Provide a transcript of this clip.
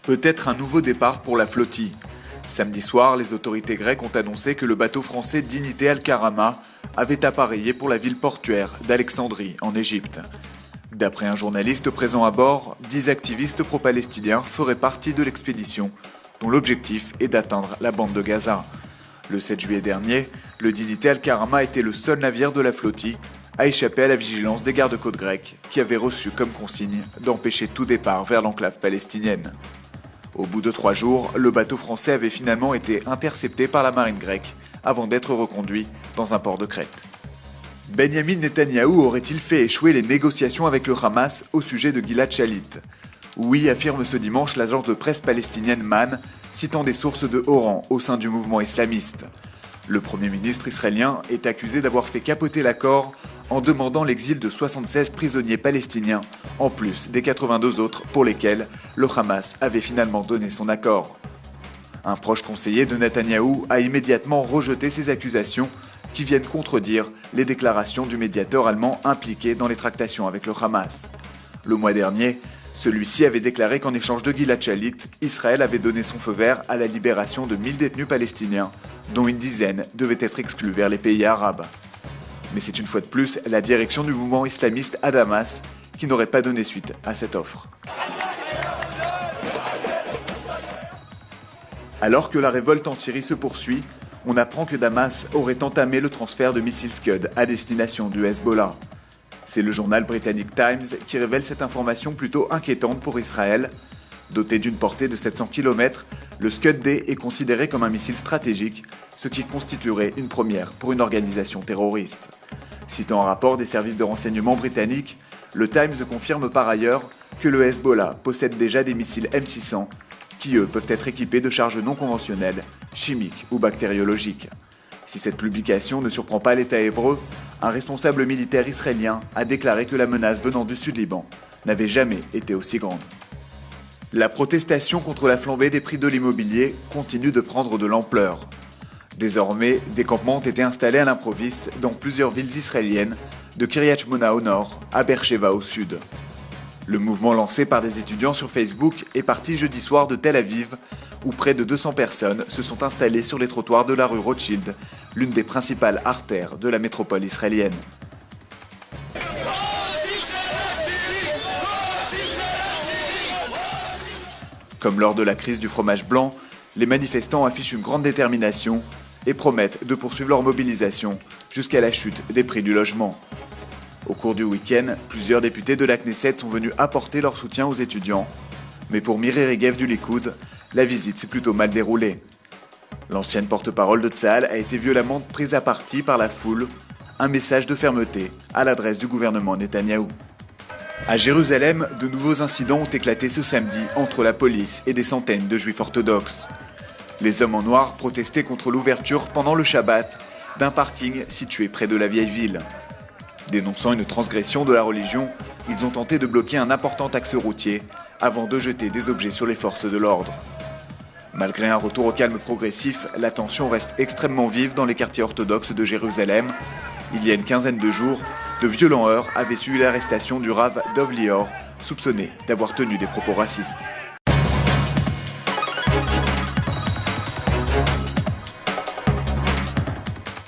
Peut-être un nouveau départ pour la flottille. Samedi soir, les autorités grecques ont annoncé que le bateau français Dignité Al-Karama avait appareillé pour la ville portuaire d'Alexandrie, en Égypte. D'après un journaliste présent à bord, 10 activistes pro-palestiniens feraient partie de l'expédition, dont l'objectif est d'atteindre la bande de Gaza. Le 7 juillet dernier, le Dignité Al-Karama était le seul navire de la flottille à échapper à la vigilance des gardes-côtes grecs, qui avaient reçu comme consigne d'empêcher tout départ vers l'enclave palestinienne. Au bout de 3 jours, le bateau français avait finalement été intercepté par la marine grecque, avant d'être reconduit dans un port de Crète. Benyamin Netanyahou aurait-il fait échouer les négociations avec le Hamas au sujet de Gilad Shalit? Oui, affirme ce dimanche l'agence de presse palestinienne MAN, citant des sources de haut rang au sein du mouvement islamiste. Le Premier ministre israélien est accusé d'avoir fait capoter l'accord en demandant l'exil de 76 prisonniers palestiniens, en plus des 82 autres pour lesquels le Hamas avait finalement donné son accord. Un proche conseiller de Netanyahou a immédiatement rejeté ces accusations qui viennent contredire les déclarations du médiateur allemand impliqué dans les tractations avec le Hamas. Le mois dernier, celui-ci avait déclaré qu'en échange de Gilad Shalit, Israël avait donné son feu vert à la libération de 1000 détenus palestiniens, dont une dizaine devaient être exclus vers les pays arabes. Mais c'est une fois de plus la direction du mouvement islamiste à Damas qui n'aurait pas donné suite à cette offre. Alors que la révolte en Syrie se poursuit, on apprend que Damas aurait entamé le transfert de missiles Scud à destination du Hezbollah. C'est le journal britannique Times qui révèle cette information plutôt inquiétante pour Israël. Doté d'une portée de 700 km, le Scud-D est considéré comme un missile stratégique, ce qui constituerait une première pour une organisation terroriste. Citant un rapport des services de renseignement britanniques, le Times confirme par ailleurs que le Hezbollah possède déjà des missiles M600 qui, eux, peuvent être équipés de charges non conventionnelles, chimiques ou bactériologiques. Si cette publication ne surprend pas l'État hébreu, un responsable militaire israélien a déclaré que la menace venant du Sud-Liban n'avait jamais été aussi grande. La protestation contre la flambée des prix de l'immobilier continue de prendre de l'ampleur. Désormais, des campements ont été installés à l'improviste dans plusieurs villes israéliennes, de Kiryat Shmona au nord à Beersheva au sud. Le mouvement lancé par des étudiants sur Facebook est parti jeudi soir de Tel Aviv, où près de 200 personnes se sont installées sur les trottoirs de la rue Rothschild, l'une des principales artères de la métropole israélienne. Comme lors de la crise du fromage blanc, les manifestants affichent une grande détermination et promettent de poursuivre leur mobilisation jusqu'à la chute des prix du logement. Au cours du week-end, plusieurs députés de la Knesset sont venus apporter leur soutien aux étudiants. Mais pour Miri Regev du Likoud, la visite s'est plutôt mal déroulée. L'ancienne porte-parole de Tsahal a été violemment prise à partie par la foule, un message de fermeté à l'adresse du gouvernement Netanyahou. À Jérusalem, de nouveaux incidents ont éclaté ce samedi entre la police et des centaines de juifs orthodoxes. Les hommes en noir protestaient contre l'ouverture pendant le Shabbat d'un parking situé près de la vieille ville. Dénonçant une transgression de la religion, ils ont tenté de bloquer un important axe routier avant de jeter des objets sur les forces de l'ordre. Malgré un retour au calme progressif, la tension reste extrêmement vive dans les quartiers orthodoxes de Jérusalem. Il y a une quinzaine de jours, de violents heurts avaient suivi l'arrestation du Rav Dov Lior, soupçonné d'avoir tenu des propos racistes.